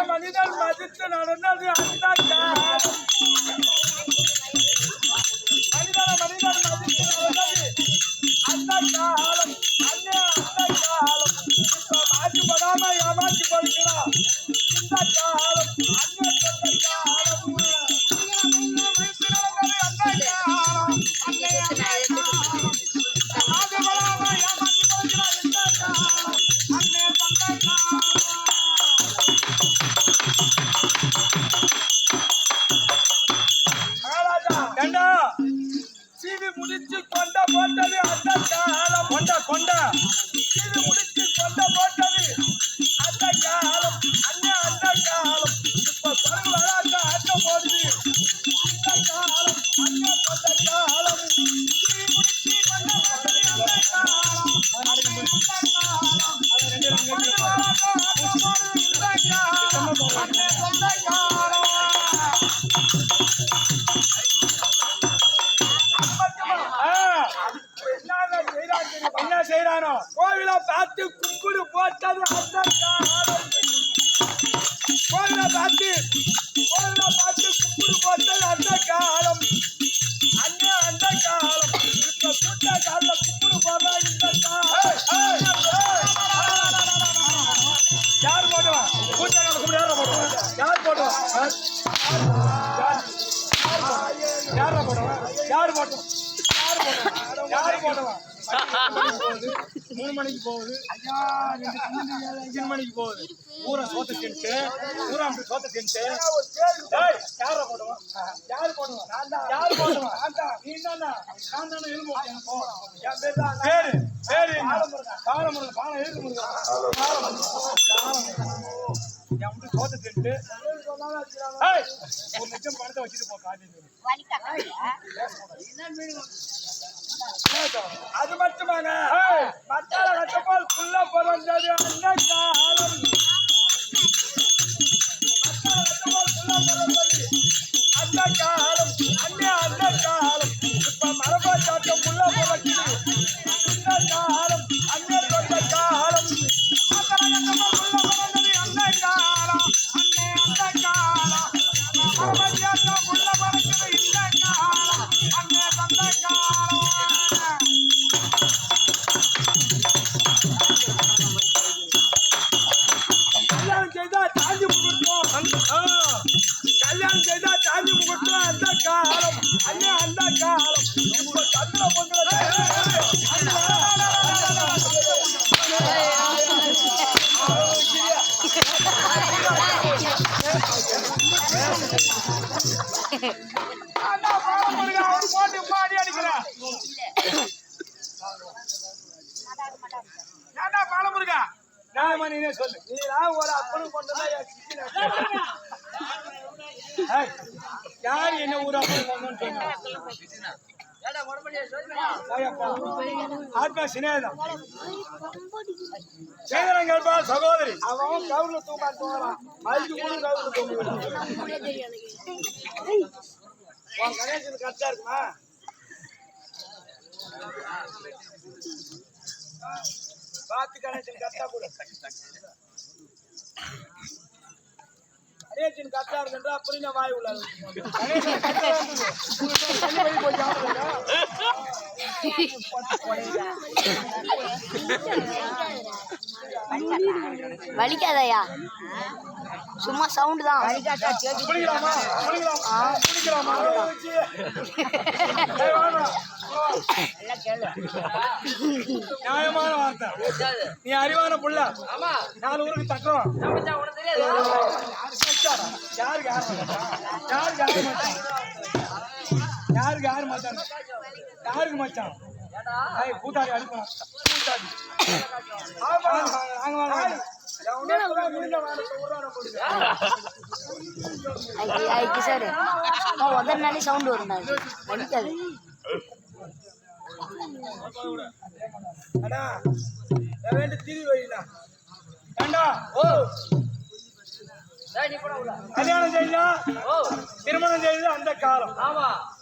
மனிதன் மதித்து நடந்தது அந்த காலம். மனிதன் மதித்து நடந்தது அந்த காலம். அண்ணே அந்த காலம். இப்ப மாற்றிப்படாம ஏமாற்றி கொடுக்கிறான் இந்த காலம். அண்ணே சொந்த காலம். மதித்து நடந்தது அந்த காலம். அண்ணே அந்த காலம். மாற்றிப்படாம ஏமாற்றி கொடுக்கிறான் இந்த காலம். அண்ணே சொந்த காலம். சீவி முடிச்சு கொண்ட போட்டது அந்த காலம். கொண்ட சீவி முடிச்சு கொண்ட போட்டது அந்த காலம். அண்ணே அந்த காலம். இப்ப பருவ வராட்ட ஆட்டம் போடுது இந்த காலம். அண்ணே கொண்ட காலம். சீவி முடிச்சு கொண்ட போட்டது அந்த காலம். அண்ணே அந்த காலம். பருவ வராட்ட ஆட்டம் போடுது இந்த காலம். அண்ணே கொண்ட காலம். என்ன செய்யறானோ கோவில பார்த்து கும்பிடு போட்டது அந்த காலம். கோவில பார்த்து கும்பிடு போட்டது அந்த காலம். அண்ணே அந்த காலம். இப்ப சுட்ட கால கும்பிடு போடுறா இந்த காலம். யார் போடுவா? கூட்ட கால கும்பிடு யார போடுவா? யார் போடுவா? யார போடுவா? யார் போடுவா? யார் போடுவா? 3 மணிக்கு போகுது. 5 மணிக்கு போகுது. பூரா சோத்த தின்ட்டு பூரா அப்படி சோத்த தின்ட்டு யார போடுவான்? யார் போடுவான்? யார் போடுவான்? நீ தானா? நான் தானே எழுமோ பேரு பேரு பாலமுருகன். பாலம் எழுது முருகன். என் வந்து சோத்த தின்ட்டு ஒரு லட்சம் பணத்தை வச்சுட்டு போ காட்டி. அது மட்டுமாங்க மத்தால கட்டப்பால் புள்ள பிறந்தது அந்த காலம். மத்தால கட்டப்பால் புள்ள பிறந்தது அந்த காலம். அண்ணே அந்த காலம். இப்ப மரபா சாட்டம் புள்ள பிறக்குது இந்த காலம். அண்ணே சொந்த காலம். மத்தால கட்டப்பால் புள்ள பிறந்தது அந்த காலம். அண்ணே அந்த காலம். மரபா சாட்டம் புள்ள பிறக்குது இந்த காலம். அண்ணே சொந்த காலம். கல்யாணம் செய்தா சாந்தி முகட்டும் அந்த காலம். அண்ணே அந்த காலம். இப்ப சந்திர பொங்கல போட்டு மாடி அடிக்கிறேன். ஏண்டா பாலமுருகா? நான் நீனே சொல்லு. நீதான் ஒரு அப்பனும் கொண்டதா யார் என்ன ஊர் அப்பனும் கொண்டு சொன்னா? ஆத்மா சினேதம் சேகரம் கேட்பா சகோதரி. அவன் கவுல தூக்காட்டு வரான். அதுக்கு கூட கவுல தூங்க கணேசன் கரெக்டா இருக்குமா? பார்த்து கணேசன் கரெக்டா கூட கணேசன் கரெக்டா இருக்குன்றா அப்புறம் நான் வாய் உள்ளாது. வலிக்காதயா, சும்மா சவுண்ட் தான். நியாயமான வார்த்தை. நீ அறிவான புள்ள. நாலு ஊருக்கு தட்டுறோம். யாருக்கு யாரு மச்சான்? யாருக்கு மச்சான்? கூத்தாடி அடிப்போம். கூத்தாடி சார் உதறினாலே சவுண்ட் வரும், வலிக்காது. அண்ணா திரி வைண்ணா. ஏண்டா கல்யாணம் செய்யலாம், திருமணம் செய்யறது அந்த காலம்.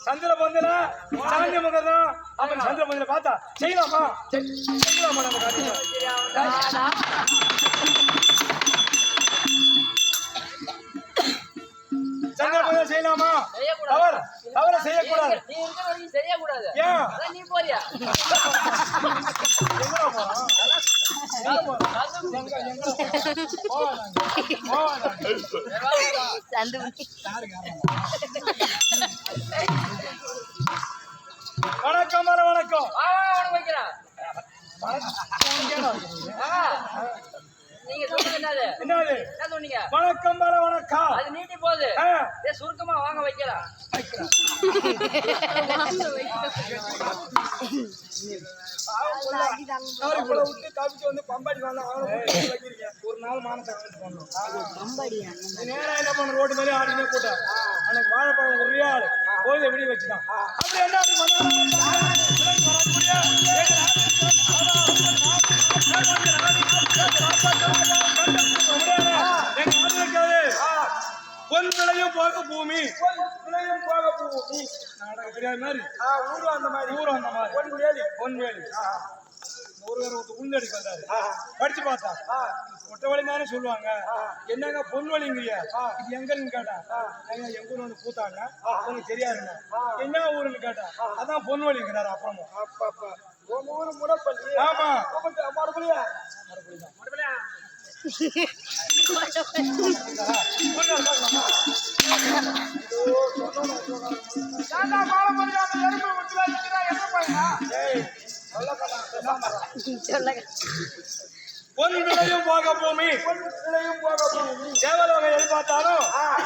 சந்திர பந்தல சாந்திய முகதான். அப்ப சந்திர பந்தல பார்த்தா செய்யலாமா? செய்யலாமா? நம்ம சந்திர பந்தல செய்யலாமா? தவற செய்யக்கூடாது. ஏன் நீ போறியா? வணக்கம் வணக்கம். என்னது வணக்கம் வணக்கம்? அது நீட்டி போகுது, சுருக்கமா வாங்க வைக்கலாம். விட்டு தப்பிச்சு வந்து பம்பாடி ஒரு நாள் மானத்தை நேரம் என்ன பண்ண ரோட்டு மேலே ஆடினே போட்டேன். அன்னைக்கு வாழைப்பழம் ஒரு ஆள் கோயிலை விடி வச்சுட்டான். அப்படி என்ன பொன் விளையும் போக பூமி, விளையும் போக பூமி நாடகம் தெரியாத மாதிரி ஊரும் அந்த மாதிரி பொன்வேலி ஒருவர் உள்நடிக்கு வந்தாரு. படிச்சு பார்த்தா ஒட்டவழி தானே சொல்லுவாங்க. என்னங்க பொன்வழிங்கிறியா? இது எங்கன்னு கேட்டா எங்க ஊர் வந்து கூத்தாங்க, உங்களுக்கு தெரியாதுங்க. என்ன ஊருன்னு கேட்டா அதான் பொன்வழிங்கிறாரு. அப்புறமும் ஊரு முடப்பள்ளி. ஆமா மறுபடியா பொன் விளையும் போக பூமி, தேவல வகை எது பார்த்தாலும்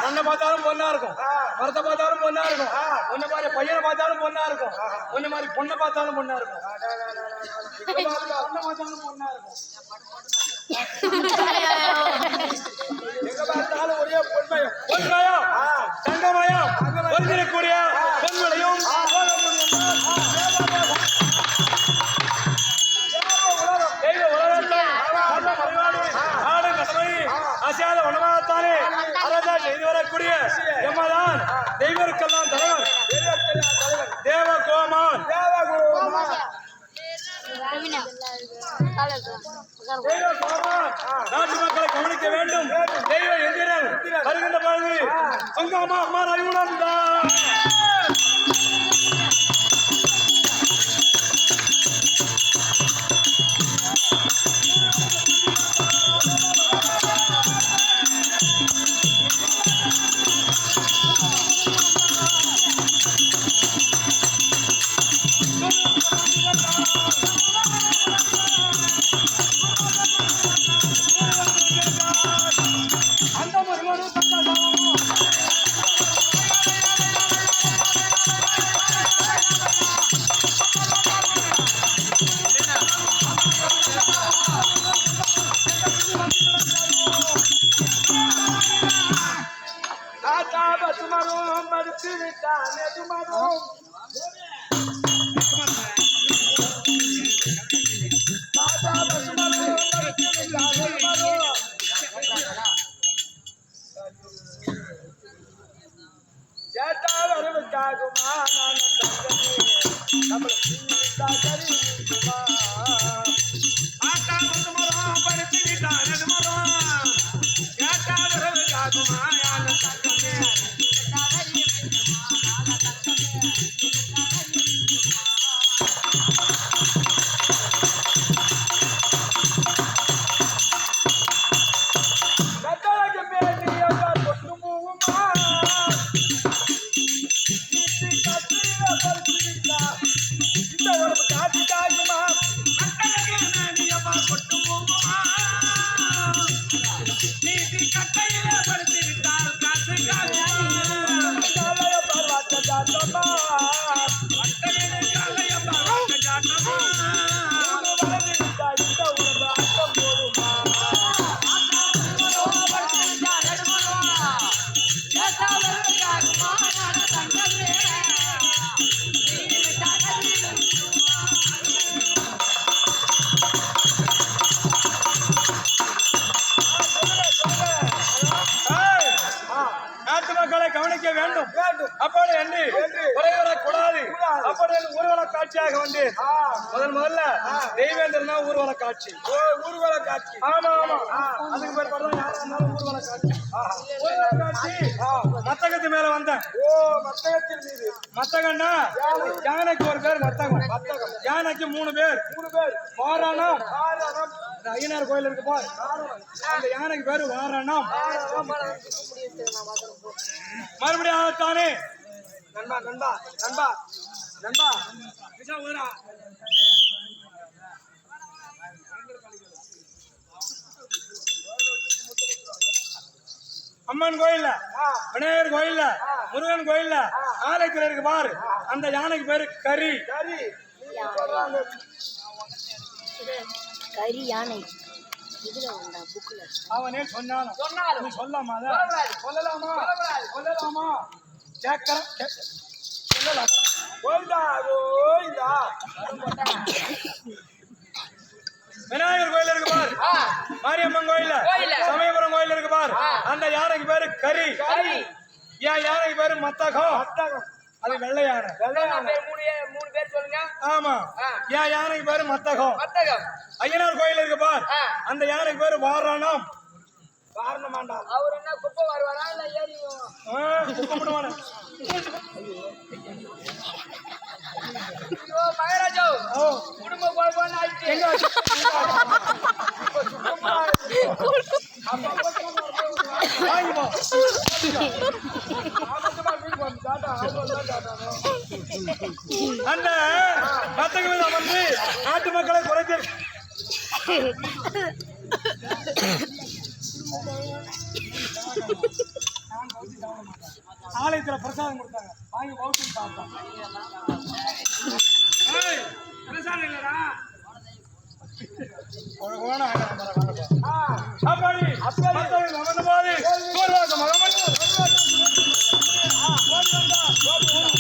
உன்னை பார்த்தாலும் பொண்ணா இருக்கும், மரத்தை பார்த்தாலும் பொண்ணா இருக்கும், உன்ன மாதிரி பையனை பார்த்தாலும் பொண்ணா இருக்கும், உன்ன மாதிரி பொண்ணை பார்த்தாலும் பொண்ணா இருக்கும், பார்த்தாலும் பொண்ணா இருக்கும். எங்க பார்த்தாலும் ஒரே பொன்மயம், பொன்மயம், தங்கமயம், பொன்னிறக்கூடிய பொன் விளையும் அசியாத உணவாகத்தானே அரசா செய்து வரக்கூடிய எம்மதான் தெய்வருக்கெல்லாம் தலைவர் தேவகோமான். நாட்டு மக்களை கவனிக்க வேண்டும். தெய்வ எந்திரன் வருகின்ற பொழுது உங்க அம்மா அம்மா அறிவுடன் தான் காகுமா நான் தங்கமே நம்மள சீதா கரிமா ஆட்டா மரம் படுத்து விட்டானது மரம் கேட்டாவது காகுமா நான் தங்கமே கட்டழகு பேசியா கொண்டு போகுமா இந்த உடம்பு காட்சி காக்குமா கொட்டு போகுமா நீதி கட்டையில படுத்தி விட்டால் காசு காலைய பார்வாட்ட ஜாட்டமா கட்டையில காலைய பார்வாட்ட ஜாட்டமா வளர்ந்து விட்டா இந்த உடம்பு ஆட்டம் போடுமா நாட்டு மக்களை கவனிக்க வேண்டும் அப்படி எண்ணி குறைவரக்கூடாது அப்படி ஊர்வல காட்சியாக வந்து முதல்ல தெய்வேந்திரன் தான் ஊர்வல காட்சி ஊர்வல காட்சி ஆமா ஆமா அதுக்கு பேர் படம் யாரா இருந்தாலும் ஊர்வல காட்சி ஊர்வல காட்சி மத்தகத்து மேல வந்தேன் ஓ மத்தகத்தின் மீது மத்தகன்னா யானைக்கு ஒரு பேர் மத்தகம் யானைக்கு 3 பேர் வாரணம் ஐயனார் கோயில் இருக்கு பார் அந்த யானைக்கு பேரு வாரணம் மறுபடியும் ஆகத்தானே நண்பா நண்பா நண்பா நண்பா அம்மன் கோயில்ல விநாயகர் கோயில்ல முருகன் கோயில்ல ஆலயத்தில் இருக்கு பாரு அந்த யானைக்கு பேரு கரி கரி யானை இதுல உண்டா புக்ல அவனே சொன்னாலும் நீ சொல்லாமா சொல்லலாமா சொல்லலாமா சொல்லலாம் விநாயகர் கோயில் இருக்கு பாரு மாரியம்மன் கோயில்ல சமயபுரம் கோயில் இருக்கு பாரு அந்த யானைக்கு பேரு கரி ஏன் யானைக்கு பேரு மத்தகம் அது வெள்ளை யானை மூணு பேர் சொல்லுங்க ஆமா ஏன் யானைக்கு பேரு மத்தகம் ஐயனார் கோயில் இருக்கு பார் அந்த யானைக்கு பேரு வாரணம் வாரணமாண்டா அவர் என்ன குப்பை வருவாரா இல்ல ஏறி குப்பப்படுவான மகாராஜா குடும்ப குழப்பம் ஆயிடுச்சு அந்த மத்தகம் வந்து நாட்டு மக்களை குறைக்க ஆலயத்துல பிரசாதம் கொடுத்தாங்க வாங்கி பௌத்தம் சாப்பிட்டோம் பிரசாதம் இல்லடா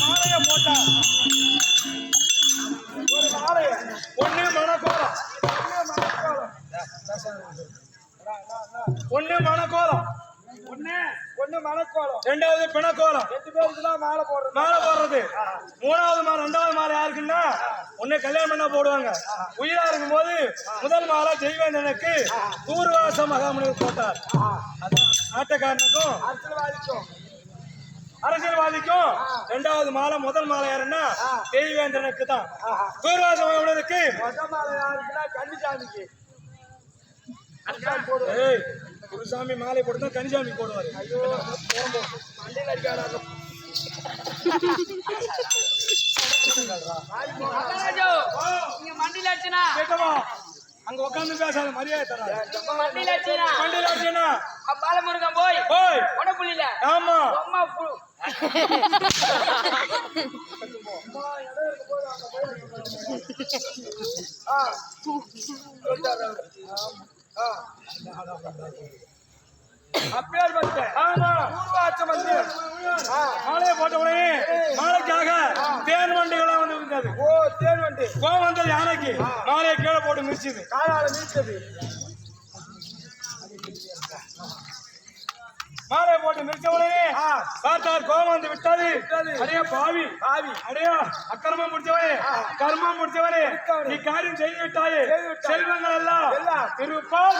மாலைய போட்டா ஒரு மாலைய ஒண்ணு மணக்கோலம் ஒண்ணு மணக்கோலம் ஒண்ணு மணக்கோலம் ரெண்டாவது பிணக்கோலம் 2 பேருக்கு தான் மாலை போடுறது மூணாவது மாலை ரெண்டாவது மாலை யாருக்குன்னா ஒண்ணு கல்யாணம் பண்ண போடுவாங்க உயிரா இருக்கும் போது முதல் மாலை தெய்வேந்திரனுக்கு தூர்வாச மகாமுனிவர் போட்டார் ஆட்டக்காரனுக்கும் அரசியல்வாதிக்கும் ரெண்டாவது மாலை முதல் மாலை யாருன்னா தெய்வேந்திரனுக்கு தான் தூர்வாச மகாமுனிவருக்கு முதல் மாலை யாருக்குன்னா கன்னிசாமிக்கு குருசாமி மாலை போட்டு கனிசாமி போடுவாரு அங்க உட்காந்து பேசாத மரியாதை தர பாலமுருகன் போய் உடம்புல ஆமா மாலையை போட்ட உடனே மாலைக்காக தேன் வண்டிகளாம் வந்து இருந்தது. தேன் வண்டி கோவம் வந்தது யானைக்கு மாலையை கீழே போட்டு மிதிச்சது காலால மிதிச்சது. மாலை போட்டு மிதிச்ச உடனே ஆ. பார்த்தார் கோபம் வந்து விட்டது. விட்டது. அடையா பாவி பாவி. அடையா அக்கிரமம் முடிச்சவனே கர்மம் முடிச்சவனே முடித்தவனே. நீ காரியம் செய்து விட்டாயே செய்து விட்டாய். செல்வங்கள் எல்லாம் எல்லாம். திருப்பால்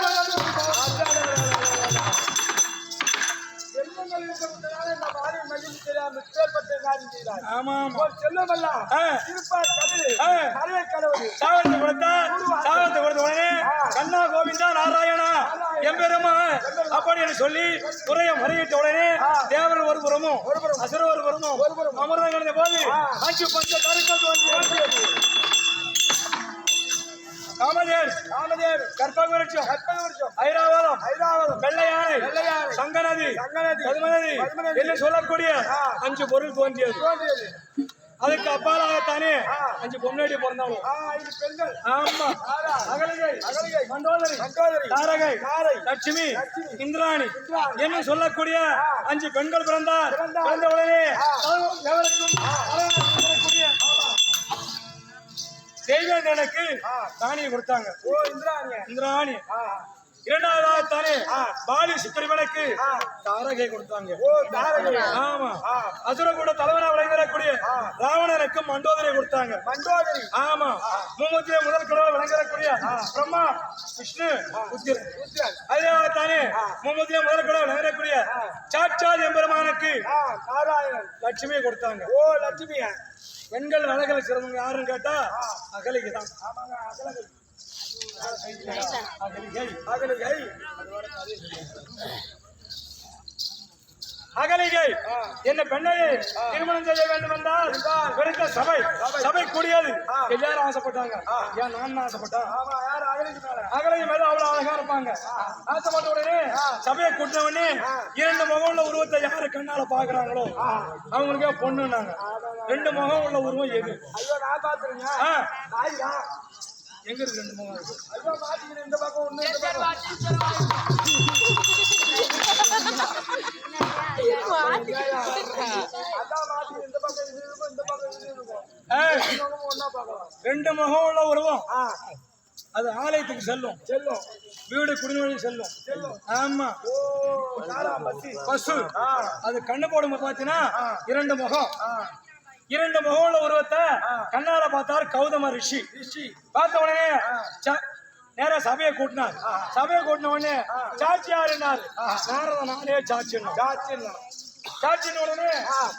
செல்வங்கள் இருக்கிறதுனால இந்த மாதிரி மகிழ்ச்சி தெரியாம பேர்பட்ட காரியம் செய்தார். ஆமா ஒரு செல்வமெல்லாம் ஆ. திருப்பார் கடலில் ஆ. கரையை கடவுள் சாவத்தை கொடுத்தார். சாவத்தை கொடுத்த உடனே கண்ணா கோவிந்தா நாராயணா எம்பெருமா அப்படி என்று சொல்லி குறைய முறையிட்ட உடனே தேவன் ஒரு புறமும் அசுர ஒரு புறமும் அமர்தான் கிடந்த போது அஞ்சு பஞ்ச கருக்கள் தோன்றியது. காமதேவ் கற்பக விருட்சம் ஐராவதம் வெள்ளை யானை சங்கநதி பதுமநதி என்று சொல்லக்கூடிய 5 பொருள் தோன்றியது. அதுக்கு அப்பாலாகத்தானே 5 பொன்னாடி பிறந்தவங்க. ஆமா அகலிகை மண்டோதரி தாரகை லட்சுமி இந்திராணி என்று சொல்லக்கூடிய 5 பெண்கள் பிறந்தார். பிறந்த உடனே எவருக்கும் சொல்லக்கூடிய தேவேந்திரனுக்கு தானியை கொடுத்தாங்க. இந்திராணி இரண்டாவதாக தானே பாலி சுக்கிரவனுக்கு தாரகை கொடுத்தாங்க. ஆமா அசுர கூட தலைவனா விளங்கக்கூடிய ராவணனுக்கு மண்டோதரை கொடுத்தாங்க. ஆமா மூமத்திலே முதல் கடவுள் விளங்கக்கூடிய பிரம்மா விஷ்ணு உத்திரன். அதே தானே மூமத்திலே முதல் கடவுள் விளங்கக்கூடிய சாட்சாத் எம்பெருமானுக்கு லட்சுமியை கொடுத்தாங்க. பெண்கள் அழகில் சிறந்தவங்க யாருன்னு கேட்டா அகலிகை தான். அகலிகை என்ன பெண்ணையை திருமணம் செய்ய வேண்டும் என்றால் பெருத்த சபை கூடியது. எல்லாரும் ஆசைப்பட்டாங்க. ஏன் நான் ஆசைப்பட்டேன். அகலிகை மேல அவ்வளவு அழகா இருப்பாங்க. ஆசைப்பட்ட உடனே சபையை கூட்டின உடனே 2 முகம் உள்ள உருவத்தை யாரு கண்ணால பாக்குறாங்களோ அவங்களுக்கே பொண்ணுன்னாங்க. 2 முகம் உள்ள உருவம் எது? எங்க இருக்கு 2 முகம் இருக்கு? இந்த பக்கம் ஒண்ணு இந்த பக்கம் ஒண்ணா பார்க்கலாம். 2 முகம் உள்ள உருவம் அது ஆலயத்துக்கு செல்லும். வீடு குடிநீர் செல்லும். ஆமா பசு அது கண்ணு போடும் பாத்தீங்கன்னா 2 முகம். 2 முகம் உள்ள உருவத்தை கண்ணால பார்த்தார் கௌதம ரிஷி. பார்த்த உடனே நேர சபையை கூட்டினார். சபையை கூட்டின உடனே சாட்சியாருன்னார். நானே சாட்சியின் உடனே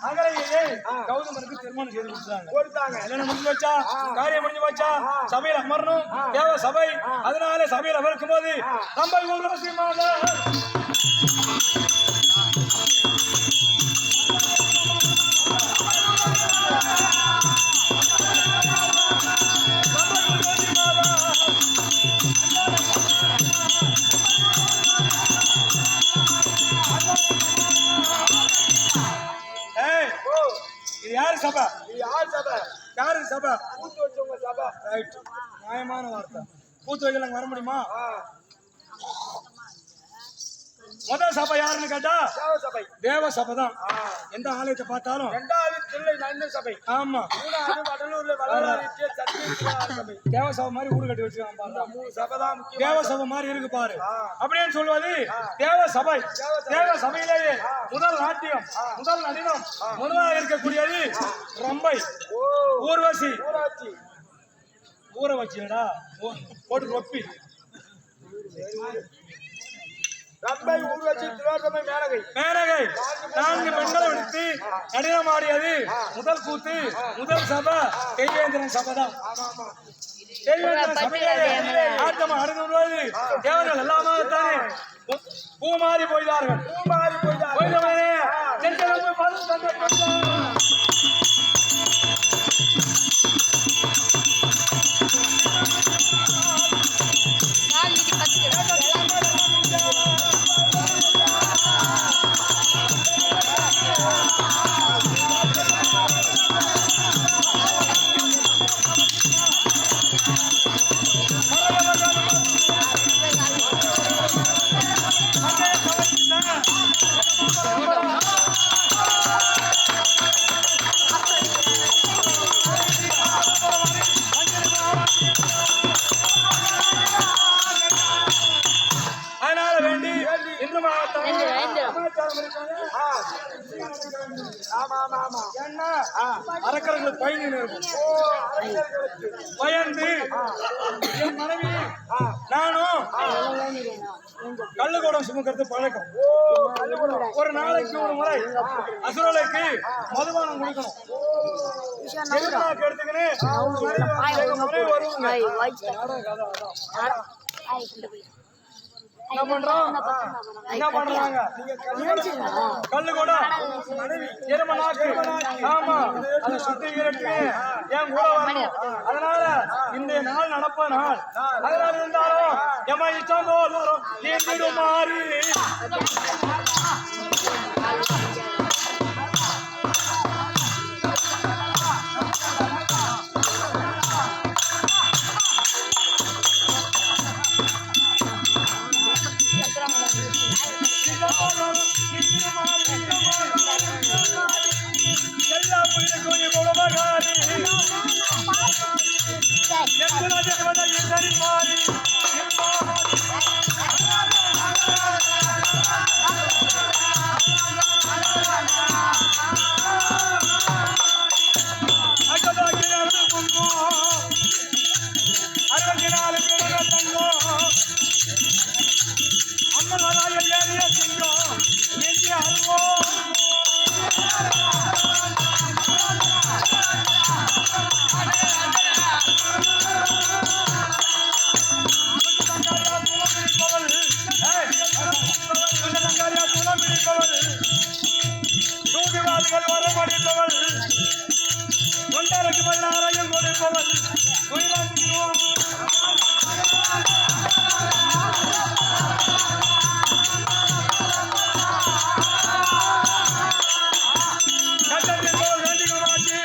அகலிகையை கௌதமனுக்கு திருமணம் செய்து கொடுத்தாங்க. என்ன முடிஞ்சு வச்சா காரியம் முடிஞ்சு வச்சா சபையில் அமரணும் தேவ சபை. அதனால சபையில் அமர்க்கும் போது நம்ம ஊர்வசி இது யாரு சபை? யாருக்கு சபை? பூத்து வச்சவங்க சபை. ரைட், நியாயமான வார்த்தை. பூத்து வைக்கல வர முடியுமா? முதல் சபை யாருன்னு கேட்டா தேவ சபை தான். எந்த ஆலயத்தை பார்த்தாலும் 2வது தில்லை நன்மை சபை. ஆமா 3வது வடலூர்ல வளராரி சபை. தேவ சபை மாதிரி ஊடு கட்டி வச்சிருக்காங்க. 3 சபை தான் முக்கியம். தேவ சபை மாதிரி இருக்கு பாரு அப்படின்னு சொல்வது தேவ சபை. தேவ சபையிலேயே முதல் நாட்டியம் முதல் நடினம் முதலாக இருக்கக்கூடியது ரம்பை ஊர்வசி. ஊற வச்சியடா போட்டு ரொப்பி ரம்பை ஊர்வசி திலோத்தமை மேனகை 4 பெண்களை எடுத்து நடினமாடியது முதல் கூத்து முதல் சபை தேவேந்திரன் சபை தான். தேவேந்திரன் சபையிலே ஆட்டம் அடைந்துள்ளது. தேவர்கள் எல்லாமாகத்தானே பூமாறி போய்தார்கள். போய்தவனே அரக்கர்களுக்கு பயந்து இருக்கும். பயந்து என் மனைவி நானும் கள்ளுக்கூடம் சுமக்கிறது பழக்கம். ஒரு நாளைக்கு ஒரு முறை அசுரலைக்கு மதுபானம் குடிக்கணும். திருவிழாக்கு எடுத்துக்கின்னு வருவாங்க. என்ன பண்றாங்க? கள்ளுக்கூடம் எரும நாக்கு. ஆமா, அதை சுத்திக்கிறதுக்கு என் கூட வரணும். அதனால இந்த நாள் நடப்ப நாள். அதனால இருந்தாலும் எம இஷ்டம் போதும் நீடுமாறு எல்லா புயலுக்கும் உலகாரி மாறி சூதிவாதிகள் வரமடிப்பவள் தொண்டருக்கு பல்லாரையும் கொடுப்பவள் கட்டத்தின் போல் வேண்டிகளாச்சு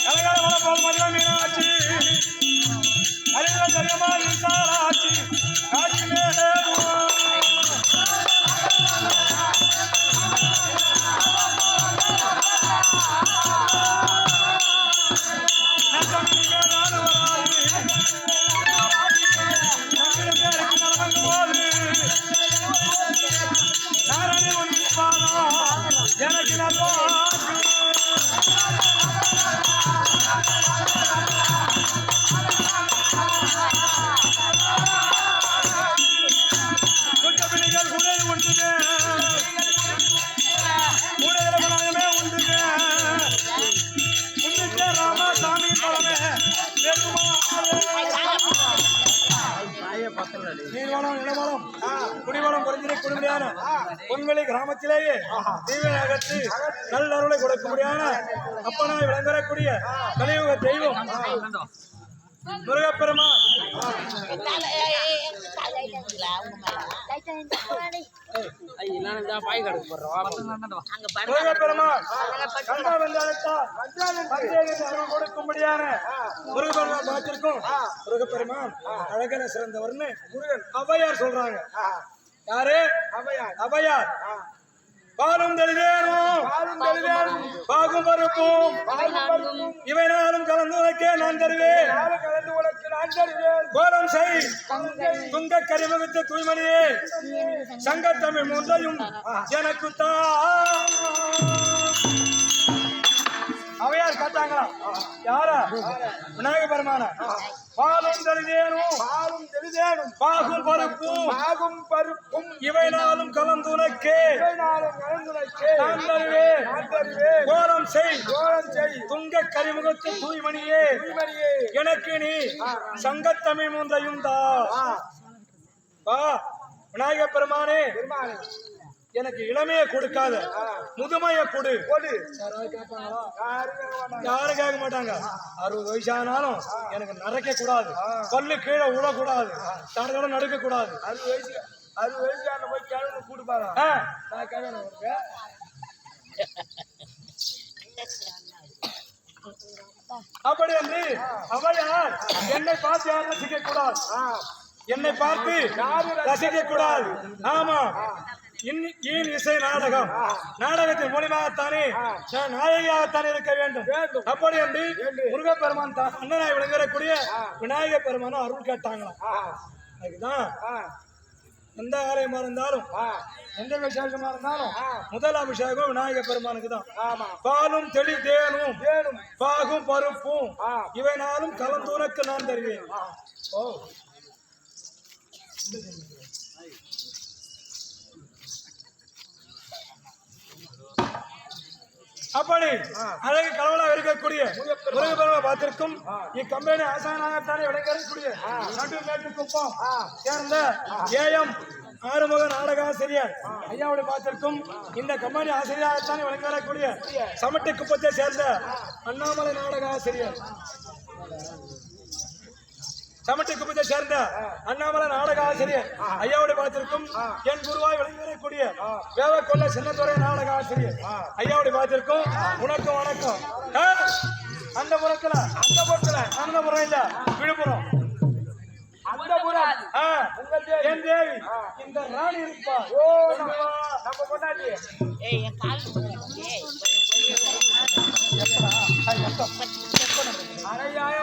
கலகால வளப்போல் மதுரை மீனாட்சி அறிவுல ஜரியமா விசாலாட்சி காட்சி மேலே எனக்கு நல்லா குற்றப்பிணிகள் குடை உண்டுங்க குடையமே உண்டுங்க உண்டுங்க ராமசாமி பழமே நீர்வளம் நிலவளம் குடிவளம் குறைஞ்சிரை குடிமுறையான பொன்வெளி கிராமத்திலேயே தீவை அகற்றி நல்லருளை கொடுக்க முடியாத அப்பனாய் விளங்கக்கூடிய கலியுக தெய்வம் முருகப்பெருமான் முருகப்பெருமான் கண்டா கொடுக்க முடியாத முருகப்பெருமான் பார்த்திருக்கும். முருகப்பெருமான் அழகன சிறந்தவர்னு முருகன் ஔவையார் சொல்றாங்க. யாரு? ஔவையார். பாலும் தெளிவேனும் பாகும் பருப்பும் இவை நாளும் கலந்து உனக்கே நான் தருவேன். கோலம் செய் துங்க கரிமுகத்து தூய்மணியே சங்கத்தமிழ் மூன்றையும் எனக்கு அவையார் காட்டாங்களா? யாரா? விநாயக பெருமான. பாலும் தெளிவேனும் பாகும் பருப்பும் இவை நாளும் கலந்து உனக்கே நான் தருவேன். கோலம் செய் துங்க கரிமுகத்து தூய்மணியே எனக்கு நீ சங்கத்தமிழ் மூன்றையும் தா. விநாயக பெருமானே, எனக்கு இளமையை கொடுக்காத முதுமையை கொடு. யாரும் கேட்க மாட்டாங்க. 60 வயசானாலும் எனக்கு நடக்க கூடாது, பல்லு கீழே விடக்கூடாது, தடவை நடுக்க கூடாது. 60 வயசு போய் கிழமை கூட்டுப்பாரா? நான் கிழமை அப்படி வந்து ஔவையார் என்னை பார்த்து யாரும் ரசிக்க கூடாது, என்னை பார்த்து ரசிக்க கூடாது. ஆமா, ஏன் இசை நாடகம், நாடகத்தின் மூலியமாகத்தானே நான் நாயகியாகத்தானே இருக்க வேண்டும். அப்படி என்று முருகப்பெருமான் அண்ணனாய் விளங்கக்கூடிய விநாயக பெருமானும் அருள் கேட்டாங்களாம். அதுதான் எந்த ஆலயமா இருந்தாலும் எந்த விசேஷமா இருந்தாலும் முதல் அபிஷேகம் விநாயக பெருமானுக்கு தான். பாலும் தெளி தேனும் பாகும் பருப்பும் இவை நாளும் கலந்துனக்கு நான் தருவேன். ஓ அப்படி அழகு கலவலாக இருக்கக்கூடிய முருகப்பெருமை பார்த்திருக்கும் இக்கம்பெனி ஆசானாகத்தானே விளங்கக்கூடிய நடு மேட்டுக்குப்பம் சேர்ந்த ஏஎம் ஆறுமுக நாடகாசிரியர் ஐயாவுடைய பார்த்திருக்கும் இந்த கம்பெனி ஆசிரியராகத்தானே விளங்கி வரக்கூடிய சமட்டி குப்பத்தை சேர்ந்த அண்ணாமலை நாடகாசிரியர் சமட்டி குப்பத்தை சேர்ந்த அண்ணாமலை நாடக ஆசிரியர் ஐயாவுடைய பார்த்திருக்கும் என் குருவாய் விளங்கி வரக்கூடிய வேவக்கொல்ல சின்னத்துறை நாடக ஆசிரியர் ஐயாவுடைய பார்த்திருக்கும் உனக்கு வணக்கம். அந்த புறத்துல அந்த புறம் இல்ல விழுப்புரம் அந்த புறம் என் தேவி இந்த ராணி இருப்பா. ஓ நம்ம பொண்டாட்டி ஏய் என் கால் ஏய் அரையாய